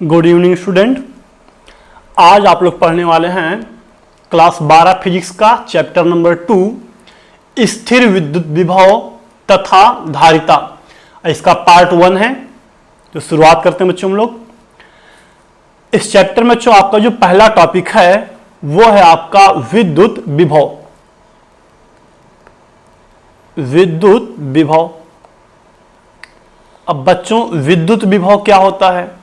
Good evening student. आज आप लोग पढ़ने वाले हैं क्लास 12 फिजिक्स का चैप्टर नंबर 2 स्थिर विद्युत विभव तथा धारिता। इसका पार्ट 1 है। तो शुरुआत करते हैं बच्चों हम लोग। इस चैप्टर में जो आपका जो पहला टॉपिक है वो है आपका विद्युत विभव। विद्युत विभव। अब बच्चों विद्युत विभव क्या होता है?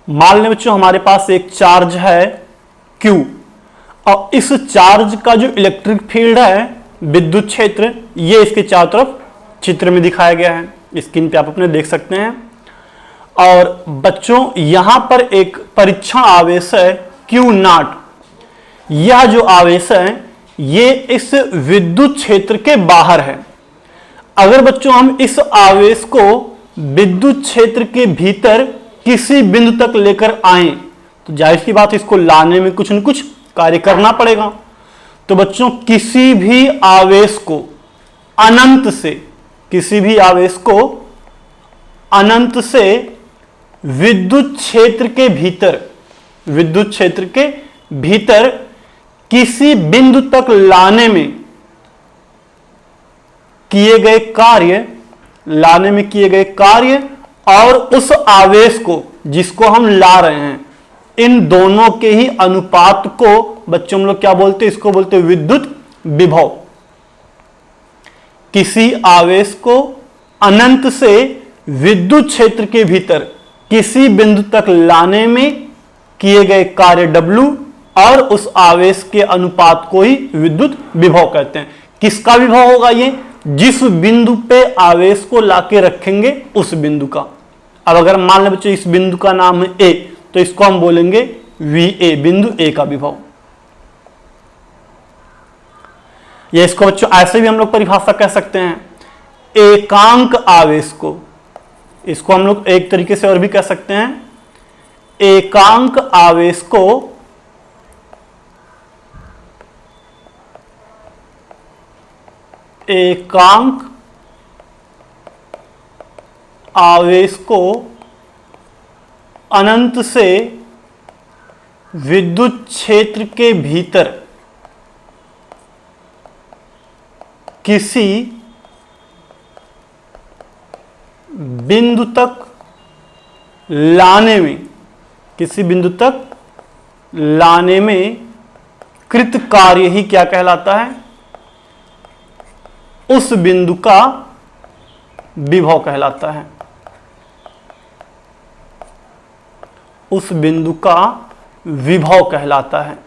मान लें बच्चों हमारे पास एक चार्ज है Q और इस चार्ज का जो इलेक्ट्रिक फील्ड है विद्युत क्षेत्र, ये इसके चारों तरफ चित्र में दिखाया गया है। स्क्रीन पे आप अपने देख सकते हैं। और बच्चों यहां पर एक परीक्षण आवेश है Q0। यह जो आवेश है ये इस विद्युत क्षेत्र के बाहर है। अगर बच्चों हम इस आवेश को विद्युत क्षेत्र के भीतर किसी बिंदु तक लेकर आए तो जाहिर सी बात इसको लाने में कुछ न कुछ कार्य करना पड़ेगा। तो बच्चों किसी भी आवेश को अनंत से, किसी भी आवेश को अनंत से विद्युत क्षेत्र के भीतर, विद्युत क्षेत्र के भीतर किसी बिंदु तक लाने में किए गए कार्य, लाने में किए गए कार्य और उस आवेश को जिसको हम ला रहे हैं, इन दोनों के ही अनुपात को बच्चों हम लोग क्या बोलते हैं? इसको बोलते हैं विद्युत विभव। किसी आवेश को अनंत से विद्युत क्षेत्र के भीतर किसी बिंदु तक लाने में किए गए कार्य W और उस आवेश के अनुपात को ही विद्युत विभव कहते हैं। किसका विभव होगा ये? जिस बिंदु पे आवेश को लाके रखेंगे उस बिंदु का। अब अगर मान लें बच्चों इस बिंदु का नाम है A, तो इसको हम बोलेंगे VA, बिंदु A का विभव। या इसको बच्चों ऐसे भी हम लोग परिभाषा कह सकते हैं एकांक आवेश को। इसको हम लोग एक तरीके से और भी कह सकते हैं एकांक आवेश को एकांक आवेश को अनंत से विद्युत क्षेत्र के भीतर किसी बिंदु तक लाने में, किसी बिंदु तक लाने में कृत कार्य ही क्या कहलाता है? उस बिंदु का विभव कहलाता है। उस बिंदु का विभव कहलाता है।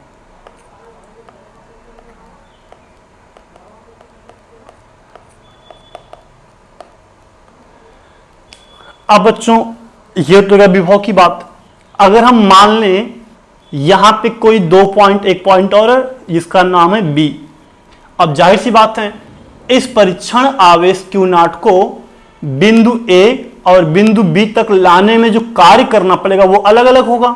अब बच्चों ये तो विभव की बात। अगर हम मान लें यहां पे कोई दो पॉइंट, एक पॉइंट और है जिसका नाम है B। अब जाहिर सी बात है इस परीक्षण आवेश Q0 को बिंदु A और बिंदु B तक लाने में जो कार्य करना पड़ेगा वो अलग अलग होगा।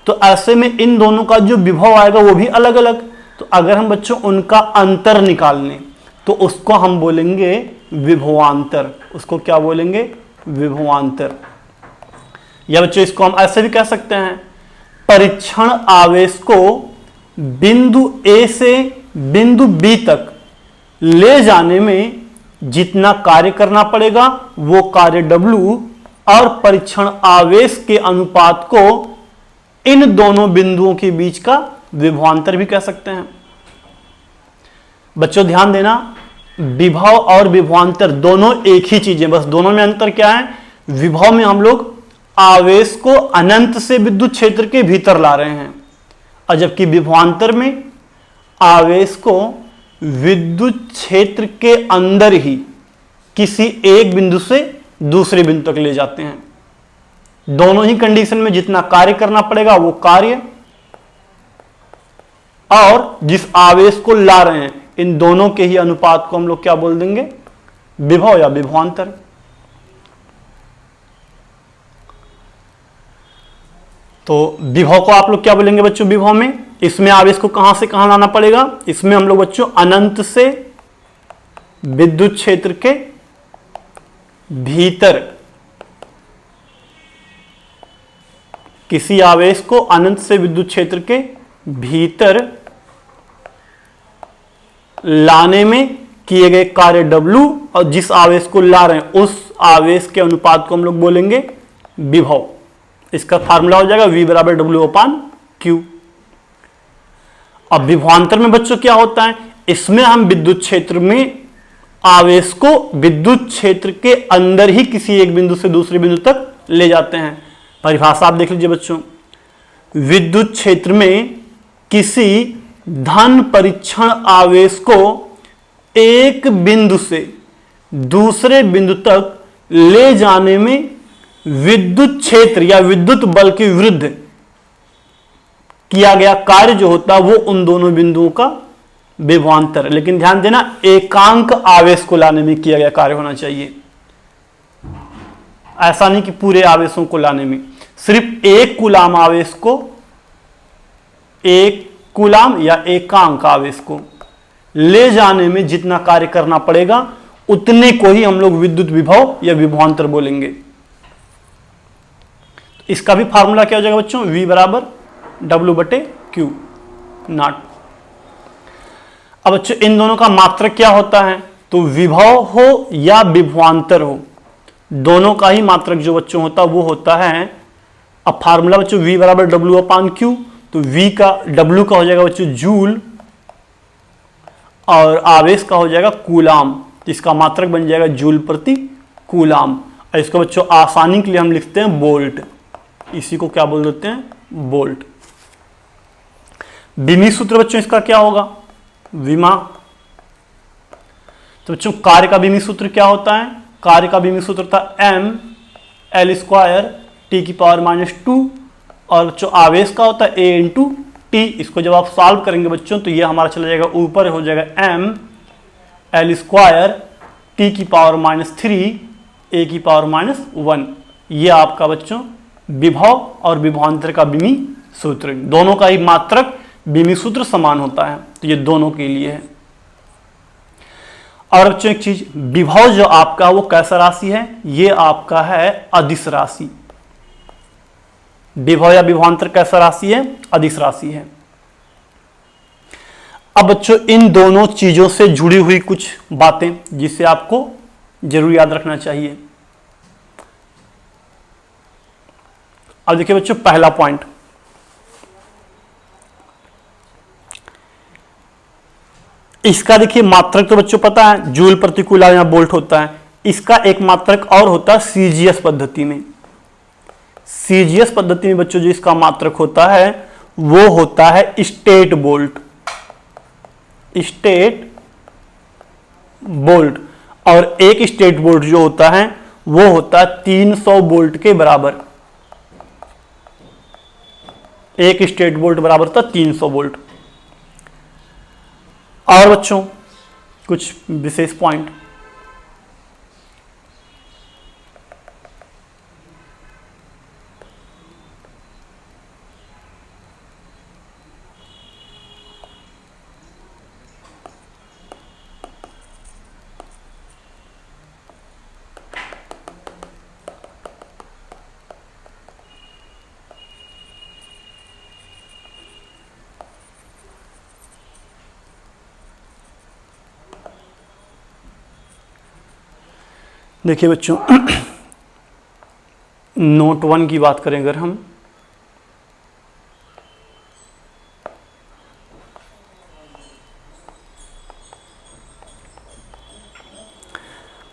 तो ऐसे में इन दोनों का जो विभव आएगा वो भी अलग अलग। तो अगर हम बच्चों उनका अंतर निकाल लें तो उसको हम बोलेंगे विभवांतर। उसको क्या बोलेंगे? विभवांतर। या बच्चों इसको हम ऐसे भी कह सकते हैं परीक्षण आवेश को बिंदु A से बिंदु B तक ले जाने में जितना कार्य करना पड़ेगा वो कार्य W और परीक्षण आवेश के अनुपात को इन दोनों बिंदुओं के बीच का विभवांतर भी कह सकते हैं। बच्चों ध्यान देना, विभव और विभवांतर दोनों एक ही चीजें, बस दोनों में अंतर क्या है? विभव में हम लोग आवेश को अनंत से विद्युत क्षेत्र के भीतर ला रहे हैं और जबकि विभवांतर में आवेश को विद्युत क्षेत्र के अंदर ही किसी एक बिंदु से दूसरे बिंदु तक ले जाते हैं। दोनों ही कंडीशन में जितना कार्य करना पड़ेगा वो कार्य और जिस आवेश को ला रहे हैं इन दोनों के ही अनुपात को हम लोग क्या बोल देंगे? विभव या विभवांतर। तो विभव को आप लोग क्या बोलेंगे बच्चों? विभव में इसमें आवेश को कहां से कहां लाना पड़ेगा? इसमें हम लोग बच्चों अनंत से विद्युत क्षेत्र के भीतर किसी आवेश को अनंत से विद्युत क्षेत्र के भीतर लाने में किए गए कार्य W और जिस आवेश को ला रहे हैं उस आवेश के अनुपात को हम लोग बोलेंगे विभव। इसका फार्मूला हो जाएगा V बराबर W/Q। अब विभवांतर में बच्चों क्या होता है, इसमें हम विद्युत क्षेत्र में आवेश को विद्युत क्षेत्र के अंदर ही किसी एक बिंदु से दूसरे बिंदु तक ले जाते हैं। परिभाषा आप देख लीजिए बच्चों, विद्युत क्षेत्र में किसी धन परीक्षण आवेश को एक बिंदु से दूसरे बिंदु तक ले जाने में विद्युत क्षेत्र या विद्युत बल के विरुद्ध किया गया कार्य जो होता है वो उन दोनों बिंदुओं का विभवांतर। लेकिन ध्यान देना, एकांक आवेश को लाने में किया गया कार्य होना चाहिए, ऐसा नहीं कि पूरे आवेशों को लाने में। सिर्फ एक कूलाम आवेश को, एक कूलाम या एकांक आवेश को ले जाने में जितना कार्य करना पड़ेगा उतने को ही हम लोग विद्युत विभव या विभवांतर बोलेंगे। इसका भी फार्मूला क्या हो जाएगा बच्चों, V बराबर W/Q नॉट। अब बच्चों इन दोनों का मात्रक क्या होता है, तो विभव हो या विभवांतर हो, दोनों का ही मात्रक जो बच्चों होता है वो होता है। अब फार्मूला बच्चों V बराबर W/Q, तो V का W का हो जाएगा बच्चों जूल और आवेश का हो जाएगा कूलाम, जिसका मात्रक बन जाएगा जूल प्रति कूलाम। और इसको बच्चों आसानी के लिए हम लिखते हैं वोल्ट, इसी को क्या बोल देते हैं, वोल्ट। विमी सूत्र बच्चों इसका क्या होगा, विमा। तो बच्चों कार्य का विमी सूत्र क्या होता है, कार्य का विमी सूत्र था mL² T⁻², और जो आवेश का होता है A × T। इसको जब आप सॉल्व करेंगे बच्चों तो ये हमारा चला जाएगा ऊपर, हो जाएगा mL² T⁻³ A⁻⁻1। ये आपका बच्चों विभव और विभवांतर का विमी सूत्र, दोनों का ही मात्रक विमी सूत्र समान होता है, तो ये दोनों के लिए है। और बच्चों एक चीज, विभव जो आपका वो कैसा राशि है, ये आपका है अदिश राशि। विभव या विभवांतर कैसा राशि है, अदिश राशि है। अब बच्चों इन दोनों चीजों से जुड़ी हुई कुछ बातें जिसे आपको जरूर याद रखना चाहिए। अब देखिए बच्चों पहला पॉइंट, इसका देखिए मात्रक तो बच्चों पता है जूल प्रति कूलाम या वोल्ट होता है। इसका एक मात्रक और होता है सीजीएस पद्धति में। सीजीएस पद्धति में बच्चों जो इसका मात्रक होता है वो होता है स्टेट वोल्ट, स्टेट वोल्ट। और एक स्टेट वोल्ट जो होता है वो होता है 300 वोल्ट के बराबर। एक स्टेट वोल्ट बराबर था 300 वोल्ट। और बच्चों कुछ विशेष पॉइंट, देखिए बच्चों नोट 1 की बात करें अगर हम,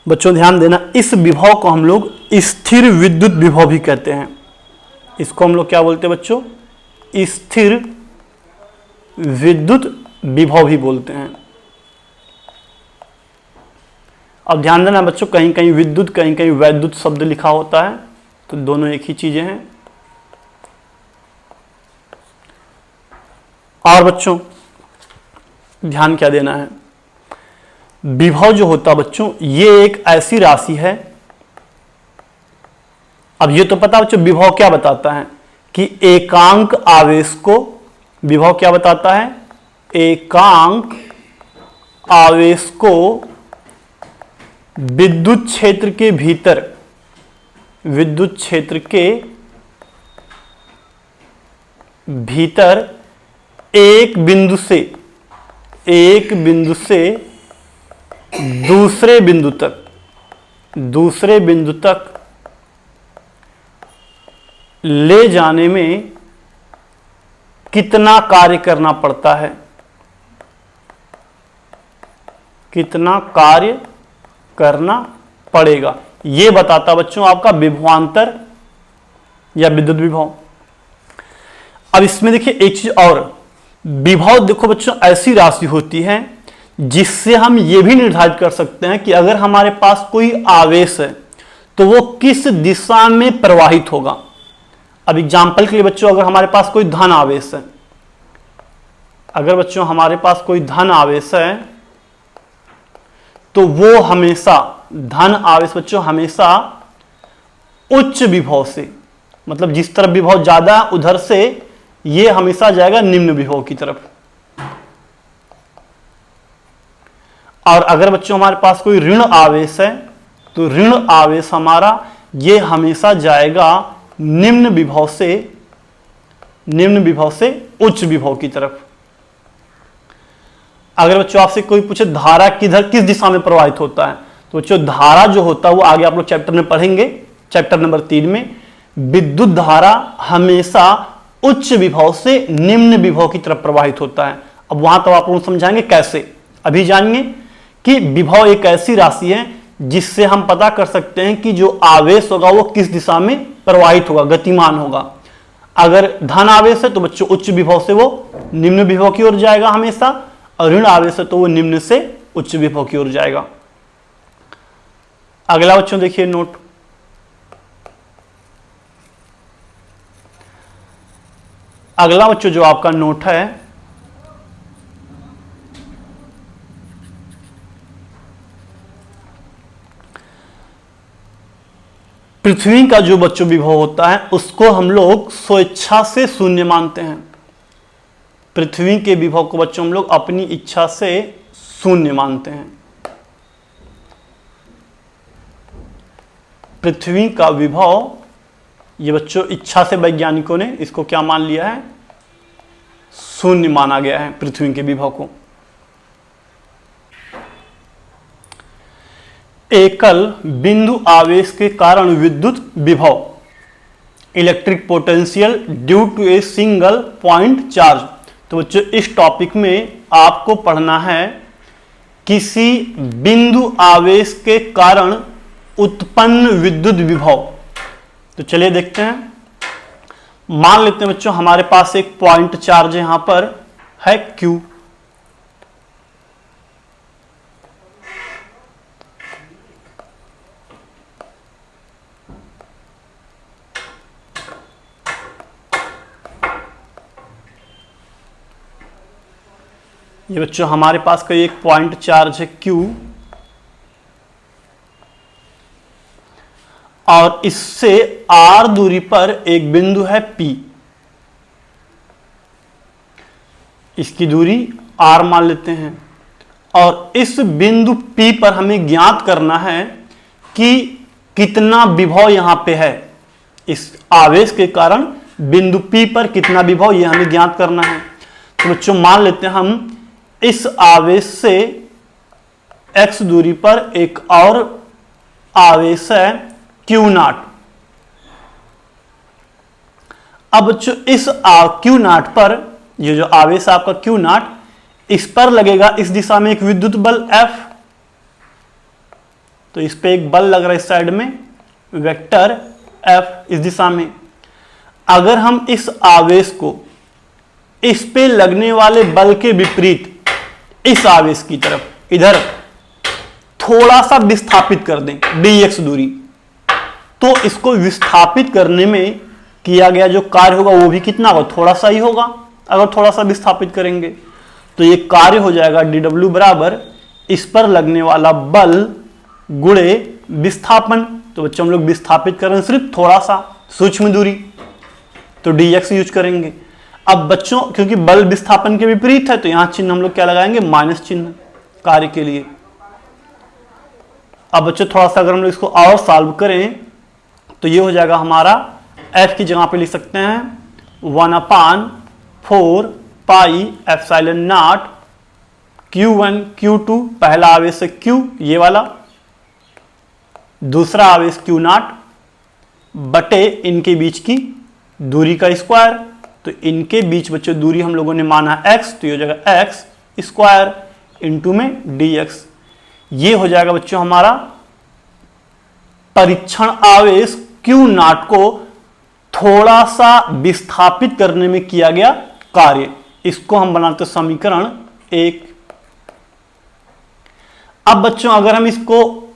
बच्चों ध्यान देना, इस विभव को हम लोग स्थिर विद्युत विभव भी कहते हैं। इसको हम लोग क्या बोलते हैं बच्चों, स्थिर विद्युत विभव भी बोलते हैं। अब ध्यान देना बच्चों, कहीं कहीं विद्युत कहीं कहीं वैद्युत शब्द लिखा होता है, तो दोनों एक ही चीजें हैं। और बच्चों ध्यान क्या देना है, विभव जो होता है बच्चों ये एक ऐसी राशि है। अब ये तो पता बच्चों विभव क्या बताता है कि एकांक आवेश को, विभव क्या बताता है, एकांक आवेश को विद्युत क्षेत्र के भीतर, विद्युत क्षेत्र के भीतर एक बिंदु से दूसरे बिंदु तक ले जाने में कितना कार्य करना पड़ता है, कितना कार्य करना पड़ेगा, यह बताता बच्चों आपका विभवांतर या विद्युत विभव। अब इसमें देखिए एक चीज और, विभव देखो बच्चों ऐसी राशि होती है जिससे हम यह भी निर्धारित कर सकते हैं कि अगर हमारे पास कोई आवेश है तो वो किस दिशा में प्रवाहित होगा। अब एग्जाम्पल के लिए बच्चों, अगर हमारे पास कोई धन आवेश है, अगर बच्चों हमारे पास कोई धन आवेश है तो वो हमेशा, धन आवेश बच्चों हमेशा उच्च विभव से, मतलब जिस तरफ विभव ज्यादा उधर से ये हमेशा जाएगा निम्न विभव की तरफ। और अगर बच्चों हमारे पास कोई ऋण आवेश है तो ऋण आवेश हमारा ये हमेशा जाएगा निम्न विभव से उच्च विभव की तरफ। अगर बच्चों आपसे कोई पूछे धारा किस दिशा में प्रवाहित होता है, तो बच्चों धारा जो होता है वो आगे आप लोग चैप्टर में पढ़ेंगे, चैप्टर नंबर 3 में। विद्युत धारा हमेशा उच्च विभव से निम्न विभव की तरफ प्रवाहित होता है। अब वहां तो आप लोग समझाएंगे कैसे, अभी जानिए कि विभव एक ऐसी राशि है जिससे हम पता कर सकते हैं कि जो आवेश होगा वो किस दिशा में प्रवाहित होगा, गतिमान होगा। अगर धन आवेश है तो बच्चों उच्च विभव से वो निम्न विभव की ओर जाएगा हमेशा, और ऋण आवेश है तो वो निम्न से उच्च विभव की ओर जाएगा। अगला बच्चों देखिए नोट, अगला बच्चों जो आपका नोट है, पृथ्वी का जो बच्चों विभव होता है उसको हम लोग स्वेच्छा से शून्य मानते हैं। पृथ्वी के विभव को बच्चों हम लोग अपनी इच्छा से शून्य मानते हैं। पृथ्वी का विभव ये बच्चों इच्छा से वैज्ञानिकों ने इसको क्या मान लिया है, शून्य माना गया है पृथ्वी के विभव को। एकल बिंदु आवेश के कारण विद्युत विभव, electric potential due to a single point charge. तो बच्चों इस टॉपिक में आपको पढ़ना है किसी बिंदु आवेश के कारण उत्पन्न विद्युत विभव। तो चलिए देखते हैं। मान लेते हैं बच्चों हमारे पास एक पॉइंट चार्ज यहां पर है Q, ये बच्चों हमारे पास का एक पॉइंट चार्ज है Q, और इससे R दूरी पर एक बिंदु है P। इसकी दूरी R मान लेते हैं, और इस बिंदु P पर हमें ज्ञात करना है कि कितना विभव यहां पे है। इस आवेश के कारण बिंदु P पर कितना विभव यह हमें ज्ञात करना है। तो बच्चों मान लेते हैं हम इस आवेश से x दूरी पर एक और आवेश है Q0। अब बच्चों इस Q0 पर, ये जो आवेश आपका Q0, इस पर लगेगा इस दिशा में एक विद्युत बल F। तो इस पे एक बल लग रहा है इस साइड में, वेक्टर F इस दिशा में। अगर हम इस आवेश को इस पे लगने वाले बल के विपरीत इस आवेश की तरफ इधर थोड़ा सा विस्थापित कर दें dx दूरी, तो इसको विस्थापित करने में किया गया जो कार्य होगा वो भी कितना होगा, थोड़ा सा ही होगा। अगर थोड़ा सा विस्थापित करेंगे तो ये कार्य हो जाएगा dw बराबर इस पर लगने वाला बल गुणे विस्थापन। तो बच्चों हम लोग विस्थापित करें सिर्फ थोड़ा सा, सूक्ष्म दूरी, तो dx यूज करेंगे। अब बच्चों क्योंकि बल विस्थापन के विपरीत है तो यहां चिन्ह हम लोग क्या लगाएंगे, माइनस चिन्ह कार्य के लिए। अब बच्चों थोड़ा सा अगर हम लोग इसको और सॉल्व करें तो ये हो जाएगा हमारा, f की जगह पे लिख सकते हैं 1/4 pi epsilon not Q1 Q2, पहला आवेश है Q ये वाला, दूसरा आवेश Q0 बटे इनके बीच की दूरी का स्क्वायर। तो इनके बीच बच्चों दूरी हम लोगों ने माना x, तो ये हो जाएगा x स्क्वायर इंटू में dx। ये हो जाएगा बच्चों हमारा परीक्षण आवेश Q0 को थोड़ा सा विस्थापित करने में किया गया कार्य। इसको हम बनाते समीकरण 1। अब बच्चों अगर हम इसको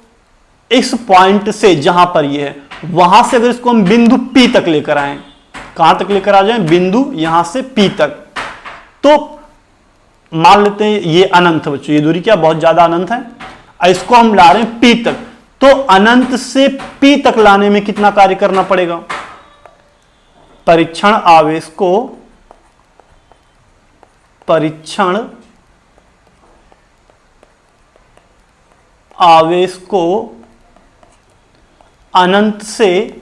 इस पॉइंट से जहां पर ये है वहां से अगर इसको हम बिंदु P तक लेकर आए, कहां तक लेकर आ जाए, बिंदु यहां से P तक, तो मान लेते हैं ये अनंत है बच्चों, ये दूरी क्या बहुत ज्यादा अनंत है। इसको हम ला रहे हैं P तक, तो अनंत से P तक लाने में कितना कार्य करना पड़ेगा। परीक्षण आवेश को अनंत से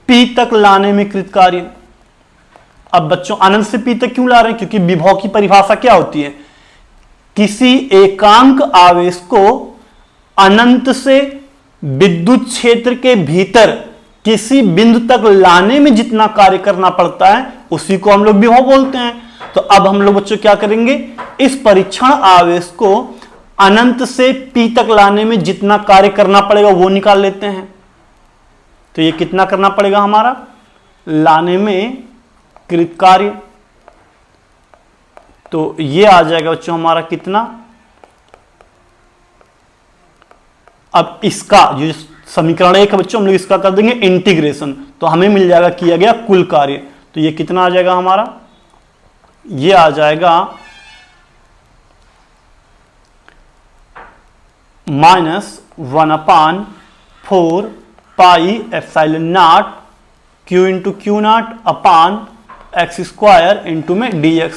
P तक लाने में कृत कार्य। अब बच्चों अनंत से P तक क्यों ला रहे हैं, क्योंकि विभव की परिभाषा क्या होती है, किसी एकांक आवेश को अनंत से विद्युत क्षेत्र के भीतर किसी बिंदु तक लाने में जितना कार्य करना पड़ता है उसी को हम लोग विभव बोलते हैं। तो अब हम लोग बच्चों क्या करेंगे, इस परीक्षण आवेश को अनंत से P तक लाने में जितना कार्य करना पड़ेगा वो निकाल लेते हैं। तो ये कितना करना पड़ेगा हमारा, लाने में कृत कार्य। तो ये आ जाएगा बच्चों हमारा कितना, अब इसका जो समीकरण 1 है बच्चों हम लोग इसका कर देंगे इंटीग्रेशन, तो हमें मिल जाएगा किया गया कुल कार्य। तो ये कितना आ जाएगा हमारा, ये आ जाएगा -1/4 pi epsilon not Q into Q0 upon x square into में dx।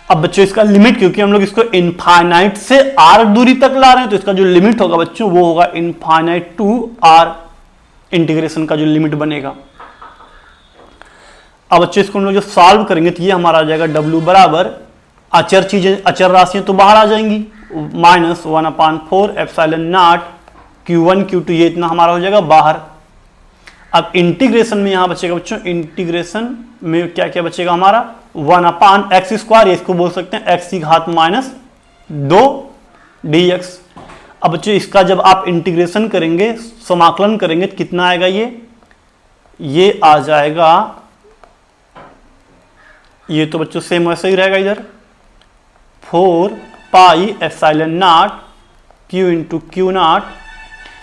अब बच्चों इसका लिमिट, क्योंकि हम लोग इसको इनफाइनाइट से r दूरी तक ला रहे हैं, तो इसका जो लिमिट होगा बच्चों वो होगा इनफाइनाइट टू r, इंटीग्रेशन का जो लिमिट बनेगा। अब बच्चों इसको हम लोग जो सॉल्व करेंगे तो ये हमारा आ जाएगा w बराबर, अचर चीजें अचर राशियां तो बाहर आ जाएंगी, -1/4 एप्सिलॉन नॉट Q1 Q2 ये इतना हमारा हो जाएगा बाहर। अब इंटीग्रेशन में यहां बचेगा बच्चों, इंटीग्रेशन में क्या क्या बचेगा हमारा, 1/x स्क्वायर, इसको बोल सकते हैं x की घात -2 dx। अब बच्चों इसका जब आप इंटीग्रेशन करेंगे, समाकलन करेंगे तो कितना आएगा, ये आ जाएगा, ये तो बच्चों सेम वैसे ही रहेगा इधर, 4 pi epsilon not Q into Q0,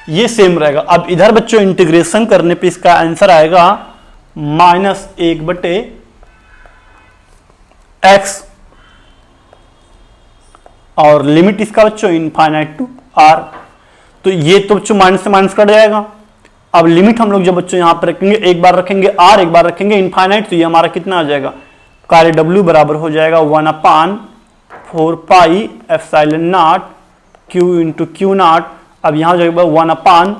ये सेम रहेगा। अब इधर बच्चों इंटीग्रेशन करने पे इसका आंसर आएगा -1/x, और लिमिट इसका बच्चों इनफाइनाइट टू r। तो ये तो बच्चों माइनस से माइनस कट जाएगा। अब लिमिट हम लोग जब बच्चों यहां पर रखेंगे, एक बार रखेंगे r, एक बार रखेंगे इनफाइनाइट, तो ये हमारा कितना आ जाएगा, कार्य w बराबर हो जाएगा 1/4 pi epsilon not Q into Q0। अब यहां जाएगा 1/,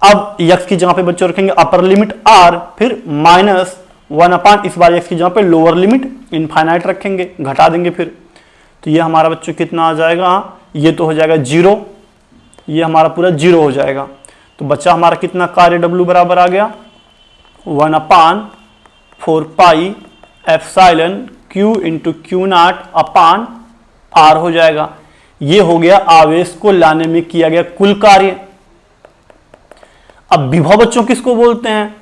अब x की जगह पे बच्चों रखेंगे अपर लिमिट r, फिर -1/, इस बार x की जगह पे लोअर लिमिट इनफाइनाइट रखेंगे, घटा देंगे फिर। तो ये हमारा बच्चों कितना आ जाएगा, ये तो हो जाएगा 0, ये हमारा पूरा 0 हो जाएगा। तो बच्चा हमारा कितना कार्य w बराबर आ गया 1/4 pi epsilon Q into Q0 अपान r हो जाएगा। ये हो गया आवेश को लाने में किया गया कुल कार्य। अब विभव बच्चों किसको बोलते हैं,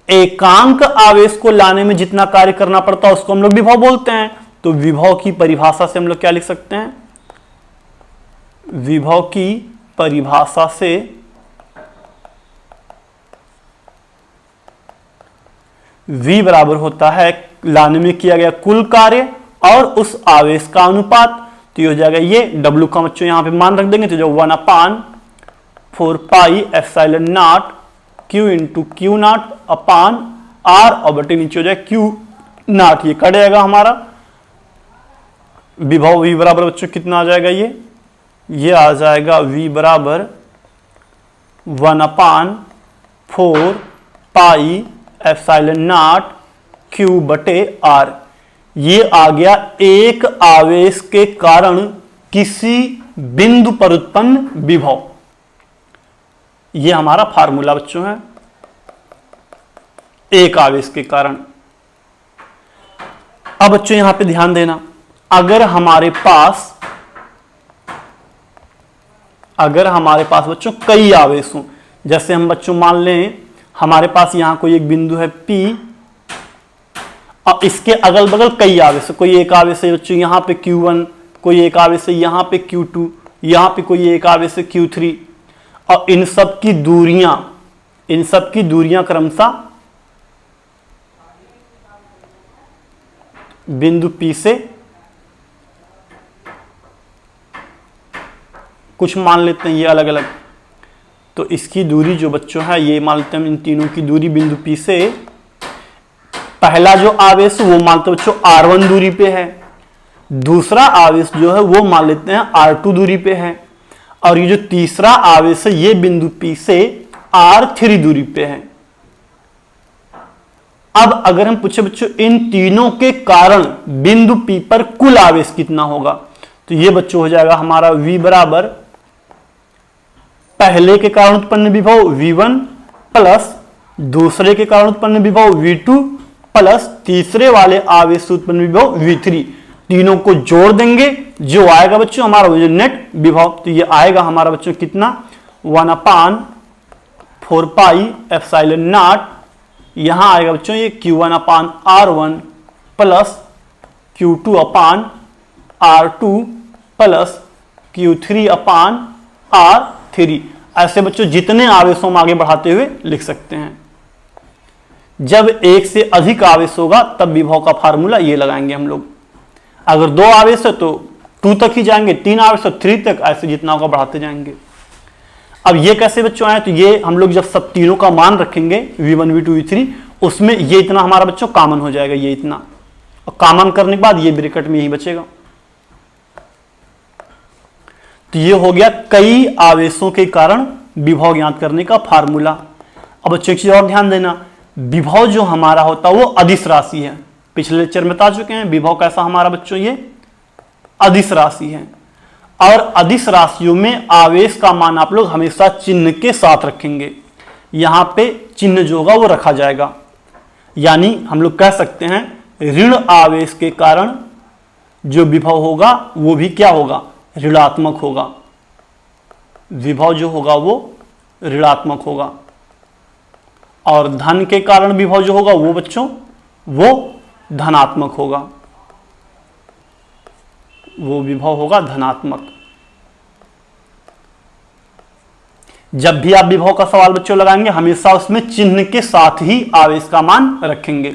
एकांक आवेश को लाने में जितना कार्य करना पड़ता है उसको हम लोग विभव बोलते हैं। तो विभव की परिभाषा से हम लोग क्या लिख सकते हैं, विभव की परिभाषा से V बराबर होता है लाने में किया गया कुल कार्य और उस आवेश का अनुपात। तो ये हो जाएगा, ये W का बच्चों यहां पे मान रख देंगे, तो जो 1/4 pi epsilon not Q into Q0 upon R, और बटे नीचे हो जाए Q0, ये कट जाएगा हमारा। विभव V बराबर बच्चों कितना आ जाएगा, ये ये आ जाएगा v बराबर 1/4 पाई एप्सिलॉन नॉट Q बटे R। ये आ गया एक आवेश के कारण किसी बिंदु पर उत्पन्न विभव। ये हमारा फार्मूला बच्चों है, एक आवेश के कारण। अब बच्चों यहां पे ध्यान देना, अगर हमारे पास बच्चों कई आवेश हों, जैसे हम बच्चों मान लें हमारे पास यहां कोई एक बिंदु है P और इसके अगल बगल कई आवेश है, कोई एक आवेश है बच्चों यहां पे Q1, कोई एक आवेश है यहां पे Q2, यहां पे कोई एक आवेश है Q3, और इन सब की दूरियां क्रमशः बिंदु P से कुछ मान लेते हैं ये अलग अलग, तो इसकी दूरी जो बच्चों है ये मान लेते हैं इन तीनों की दूरी बिंदु P से, पहला जो आवेश वो मानते हैं बच्चों R1 दूरी पे है, दूसरा आवेश जो है वो मान लेते हैं R2 दूरी पे है, और ये जो तीसरा आवेश है ये बिंदु P से R3 दूरी पे है। अब अगर हम पूछे बच्चों इन तीनों के कारण बिंदु P पर कुल आवेश कितना होगा, तो ये बच्चों हो जाएगा हमारा V बराबर पहले के कारण उत्पन्न विभव V1 प्लस दूसरे के कारण उत्पन्न विभव V2 प्लस तीसरे वाले आवेश से उत्पन्न विभव V3। तीनों को जोड़ देंगे, जो आएगा बच्चों हमारा वो जो नेट विभव, तो ये आएगा हमारा बच्चों कितना 1/4 पाई एप्सिलॉन नॉट, यहां आएगा बच्चों ये Q1/R1 plus Q2/R2 plus Q3/R3। ऐसे बच्चों जितने आवेशों में आगे बढ़ाते हुए लिख सकते हैं। जब एक से अधिक आवेश होगा तब विभव का फार्मूला ये लगाएंगे हम लोग। अगर 2 आवेश है तो 2 तक ही जाएंगे, 3 आवेश तो 3 तक, ऐसे जितना होगा बढ़ाते जाएंगे। अब ये कैसे बच्चों आए, तो ये हम लोग जब सब तीनों का मान रखेंगे V1 V2 V3, उसमें ये इतना हमारा बच्चों कॉमन हो जाएगा, ये इतना, और कॉमन करने के बाद ये ब्रैकेट में यही बचेगा। तो ये हो गया कई आवेशों के कारण विभव ज्ञात करने का फार्मूला। अब बच्चों एक चीज और ध्यान देना, विभव जो हमारा होता है वो अदिश राशि है। पिछले लेक्चर में बता चुके हैं विभव कैसा हमारा बच्चों, ये अदिश राशि है, और अदिश राशियों में आवेश का मान आप लोग हमेशा चिन्ह के साथ रखेंगे। यहां पे चिन्ह जो होगा वो रखा जाएगा, यानी हम लोग कह सकते हैं ऋण आवेश के कारण जो विभव होगा वो भी क्या होगा, ऋणात्मक होगा। विभव जो होगा वो ऋणात्मक होगा, और धन के कारण विभव जो होगा वो बच्चों वो धनात्मक होगा, वो विभव होगा धनात्मक। जब भी आप विभव का सवाल बच्चों लगाएंगे हमेशा उसमें चिन्ह के साथ ही आवेश का मान रखेंगे।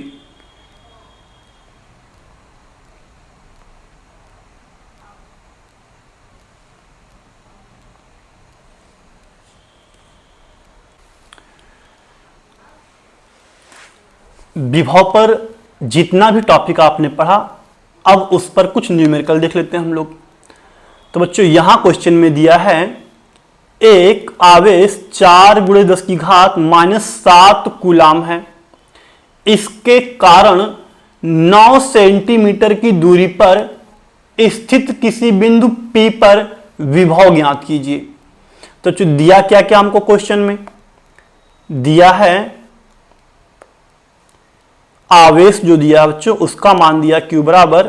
विभव पर जितना भी टॉपिक आपने पढ़ा अब उस पर कुछ न्यूमेरिकल देख लेते हैं हम लोग। तो बच्चों यहां क्वेश्चन में दिया है एक आवेश 4 × 10⁻⁷ कूलाम है, इसके कारण 9 सेंटीमीटर की दूरी पर स्थित किसी बिंदु P पर विभव ज्ञात कीजिए। तो जो दिया क्या क्या हमको क्वेश्चन में दिया है, आवेश जो दिया बच्चों उसका मान दिया Q बराबर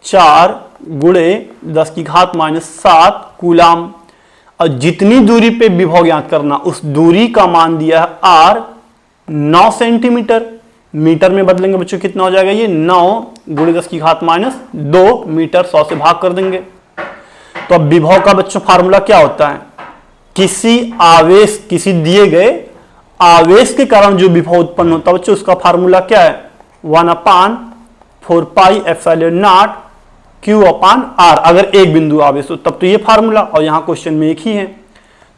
4 × 10⁻⁷ कूलाम, और जितनी दूरी पे विभव ज्ञात करना उस दूरी का मान दिया है R 9 सेंटीमीटर। मीटर में बदलेंगे बच्चों कितना हो जाएगा, ये 9 × 10⁻2 मीटर, 100 से भाग कर देंगे। तो अब विभव का बच्चों फार्मूला क्या होता है, किसी आवेश, किसी दिए गए आवेश के कारण जो विभव उत्पन्न होता है बच्चों उसका फार्मूला क्या है, 1/4 पाई एप्सिलॉन नॉट Q/R। अगर एक बिंदु आवेश हो तब तो ये फार्मूला, और यहां क्वेश्चन में एक ही है,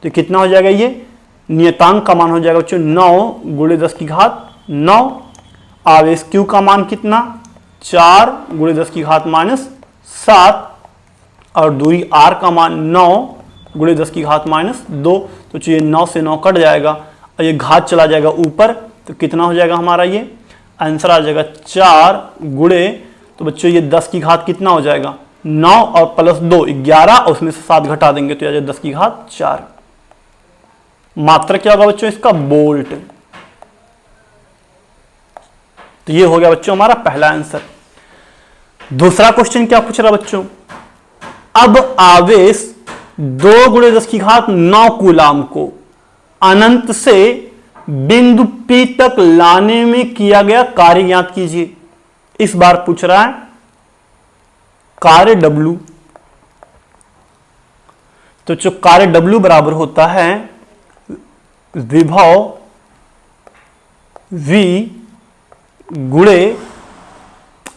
तो कितना हो जाएगा, ये नियतांक का मान हो जाएगा बच्चों 9 × 10⁻9, आवेश Q का मान कितना 4 × 10⁻⁷, और दूरी R का मान 9 गुणे 10 की घात -2, तो ये 9 से 9 कट जाएगा और ये घात चला जाएगा ऊपर, तो कितना हो जाएगा हमारा, ये आंसर आ जाएगा 4 गुणे, तो बच्चों ये 10 की घात कितना हो जाएगा 9 और प्लस 2 11, और उसमें से 7 घटा देंगे तो आ जाएगा 10 की घात 4। मात्रक क्या होगा बच्चों इसका, वोल्ट। तो ये हो गया बच्चों हमारा पहला आंसर। दूसरा क्वेश्चन क्या पूछ रहा बच्चों, अब आवेश 2 गुणे 10 की घात 9 कूलाम को अनंत से बिंदु P तक लाने में किया गया कार्य ज्ञात कीजिए। इस बार पूछ रहा है कार्य W। तो जो कार्य W बराबर होता है विभव V गुणे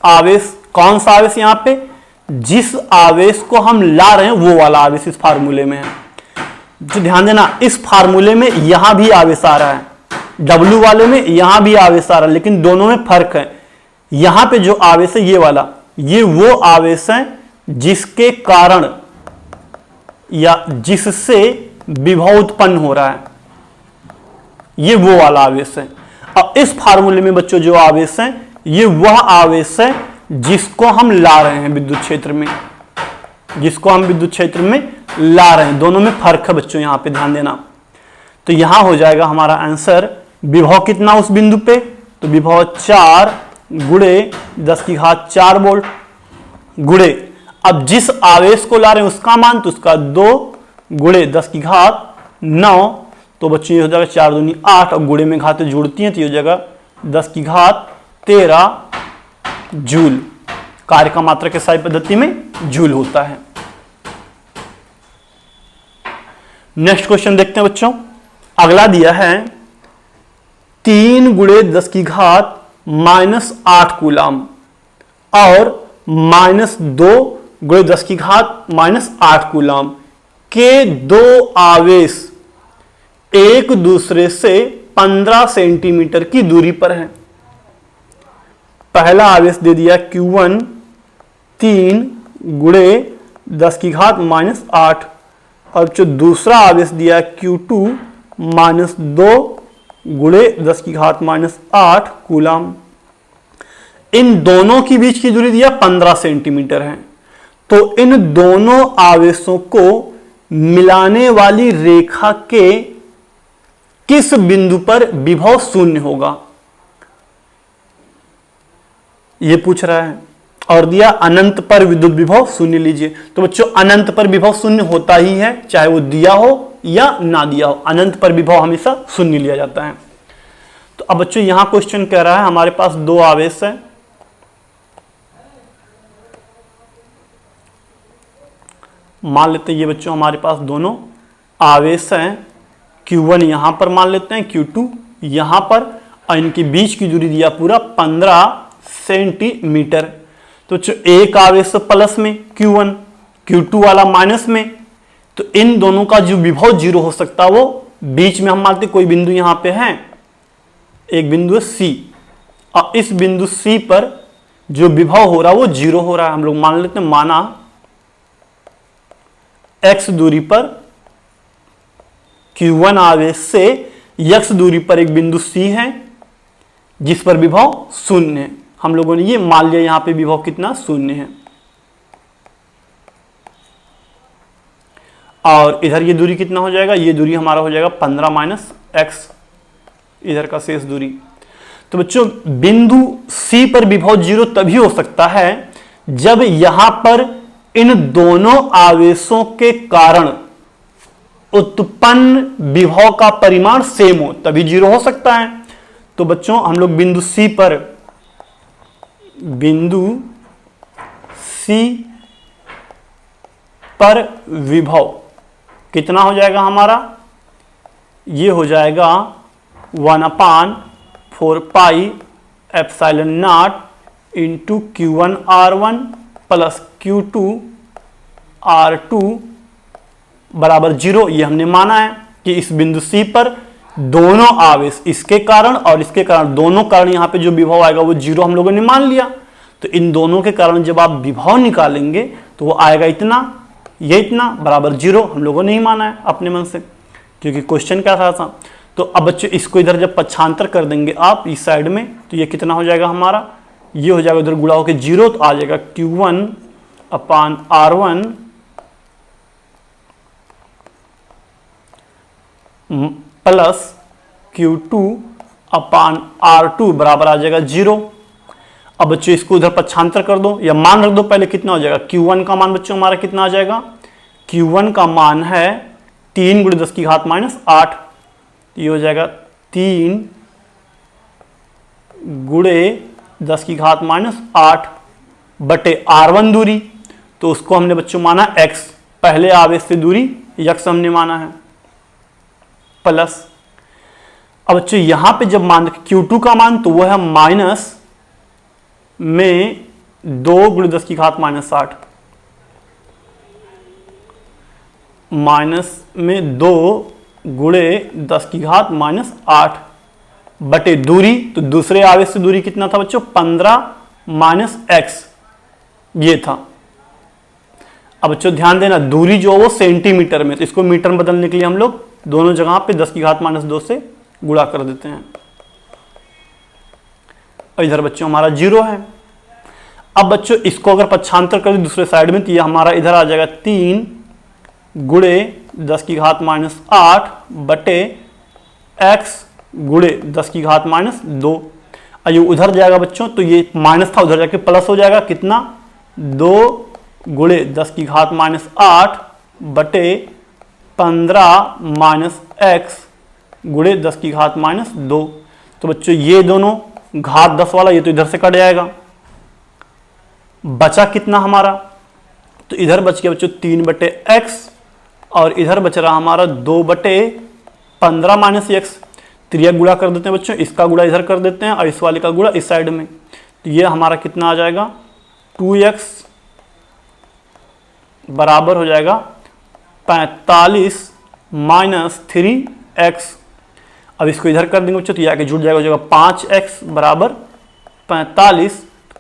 आवेश। कौन सा आवेश, यहां पे जिस आवेश को हम ला रहे हैं वो वाला आवेश इस फार्मूले में है। जो ध्यान देना, इस फार्मूले में यहां भी आवेश आ रहा है, W वाले में यहां भी आवेश आ रहा है, लेकिन दोनों में फर्क है। यहां पे जो आवेश है ये वाला, ये वो आवेश है जिसके कारण या जिससे विभव उत्पन्न हो रहा है, ये वो वाला आवेश है। अब इस फार्मूले में बच्चों जो आवेश है ये वह आवेश है जिसको हम ला रहे हैं विद्युत क्षेत्र में, जिसको हम विद्युत क्षेत्र में ला रहे हैं। दोनों में फर्क है बच्चों, यहां पे ध्यान देना। तो यहां हो जाएगा हमारा आंसर विभव कितना उस बिंदु पे, तो विभव 4 गुणे 10 की घात 4 वोल्ट गुणे, अब जिस आवेश को ला रहे हैं उसका मान, तो उसका 2 गुणे 10 की घात 9, तो बच्चों ये हो जाएगा 4 दूनी 8, और गुणे में घातें जुड़ती हैं तो ये हो जाएगा 10 की घात 13 जूल। कार्य का मात्रक SI पद्धति में जूल होता है। नेक्स्ट क्वेश्चन देखते हैं बच्चों। अगला दिया है 3 गुणे 10 की घात -8 कूलाम और -2 गुणे 10 की घात -8 कूलाम के दो आवेश एक दूसरे से 15 सेंटीमीटर की दूरी पर है। पहला आवेश दे दिया Q1 3 गुणे 10 की घात -8, और जो दूसरा आवेश दिया Q2 -2 गुणे 10 की घात -8 कूलाम। इन दोनों के बीच की दूरी दिया 15 सेंटीमीटर है। तो इन दोनों आवेशों को मिलाने वाली रेखा के किस बिंदु पर विभव शून्य होगा, यह पूछ रहा है। और दिया अनंत पर विद्युत विभव शून्य लीजिए। तो बच्चों अनंत पर विभव शून्य होता ही है, चाहे वो दिया हो या ना दिया हो, अनंत पर विभव हमेशा शून्य लिया जाता है। तो अब बच्चों यहां क्वेश्चन कह रहा है हमारे पास दो आवेश है, मान लेते हैं ये बच्चों हमारे पास दोनों आवेश हैं। Q1 यहां पर मान लेते हैं, Q2 यहां पर, और इनके बीच की दूरी दिया पूरा 15 सेंटीमीटर। तो एक आवेश प्लस में Q1, Q2 वाला माइनस में, तो इन दोनों का जो विभव जीरो हो सकता है वो बीच में हम मानते कोई बिंदु यहां पे है, एक बिंदु है C, और इस बिंदु C पर जो विभव हो रहा है वो जीरो हो रहा है। हम लोग मान लेते हैं, माना x दूरी पर Q1 आवेश से x दूरी पर एक बिंदु C है जिस पर विभव शून्य है। हम लोगों ने ये मान लिया, यहां पे विभव कितना शून्य है, और इधर ये दूरी कितना हो जाएगा, ये दूरी हमारा हो जाएगा 15 माइनस x, इधर का शेष दूरी। तो बच्चों बिंदु C पर विभव जीरो तभी हो सकता है जब यहां पर इन दोनों आवेशों के कारण उत्पन्न विभव का परिमाण सेम हो, तभी जीरो हो सकता है। तो बच्चों हम लोग बिंदु C पर विभव कितना हो जाएगा हमारा, ये हो जाएगा 1/4 pi epsilon not into Q1 R1 plus Q2 R2 बराबर 0। ये हमने माना है कि इस बिंदु C पर दोनों आवेश, इसके कारण और इसके कारण, दोनों कारण यहां पे जो विभव आएगा वो जीरो हम लोगों ने मान लिया। तो इन दोनों के कारण जब आप विभव निकालेंगे तो वो आएगा इतना, ये इतना बराबर 0 हम लोगों ने ही माना है अपने मन से, क्योंकि क्वेश्चन क्या था। तो अब बच्चों इसको इधर जब पक्षांतर कर देंगे आप इस साइड में, तो ये कितना हो जाएगा हमारा, ये हो जाएगा उधर गुणा होकर 0, तो आ जाएगा Q1/R1 प्लस Q2/R2 बराबर आ जाएगा 0। अब बच्चों इसको उधर पक्षांतर कर दो या मान रख दो, पहले कितना हो जाएगा, Q1 का मान बच्चों हमारा कितना आ जाएगा, Q1 का मान है 3 × 10⁻⁸, ये हो जाएगा 3 × 10⁻⁸ बटे R1 दूरी, तो उसको हमने बच्चों माना x, पहले आवेश से दूरी x हमने माना है, प्लस अब बच्चों यहां पे जब मान Q2 का मान तो वो है माइनस में 2 × 10⁻⁸, माइनस में 2 × 10⁻⁸ बटे दूरी, तो दूसरे आवेश से दूरी कितना था बच्चों, 15 - x, ये था। अब बच्चों ध्यान देना, दूरी जो वो सेंटीमीटर में, तो इसको मीटर में बदलने के लिए हम लोग दोनों जगह पे 10⁻⁻2 से गुणा कर देते हैं। और इधर बच्चों हमारा 0 है। अब बच्चों इसको अगर पक्षांतर कर दे दूसरे साइड में, तो ये हमारा इधर आ जाएगा 3 × 10⁻⁸ बटे x × 10⁻²। और ये उधर जाएगा बच्चों, तो ये माइनस था, उधर जाके प्लस हो जाएगा, कितना, 2 × 10⁻⁸ बटे 15 - x × 10⁻²। तो बच्चों ये दोनों घात 10 वाला ये तो इधर से कट जाएगा, बचा कितना हमारा, तो इधर बच गया बच्चों 3 बटे x और इधर बच रहा हमारा 2 बटे 15 - x। त्रिया गुणा कर देते हैं बच्चों, इसका गुणा इधर कर देते हैं और इस वाले का गुणा इस साइड में, तो ये हमारा कितना आ जाएगा, 2x बराबर हो जाएगा 45 - 3x। अब इसको इधर कर देंगे बच्चों, तो ये आके जुड़ जाएगा, हो जाएगा 5x बराबर 45,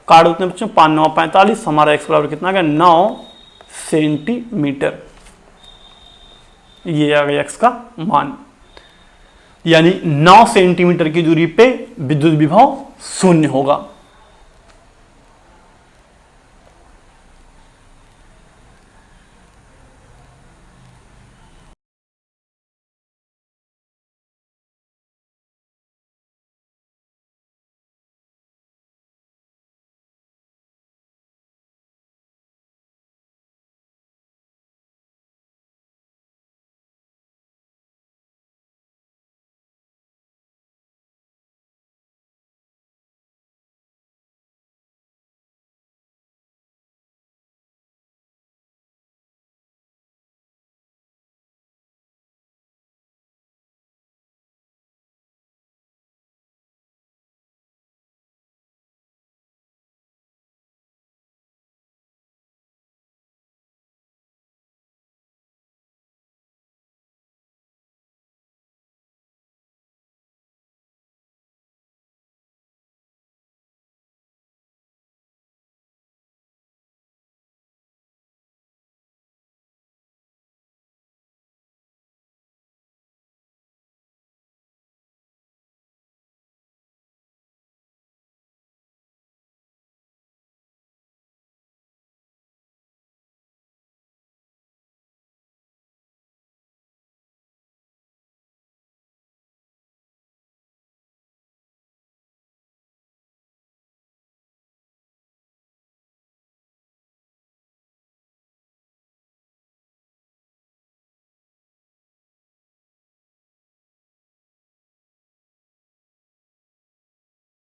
काट देते हैं बच्चों, 5 × 9 = 45, हमारा x बराबर कितना आ गया, 9 सेंटीमीटर। ये आ गया x का मान, यानी 9 सेंटीमीटर की दूरी पे विद्युत विभव 0 होगा।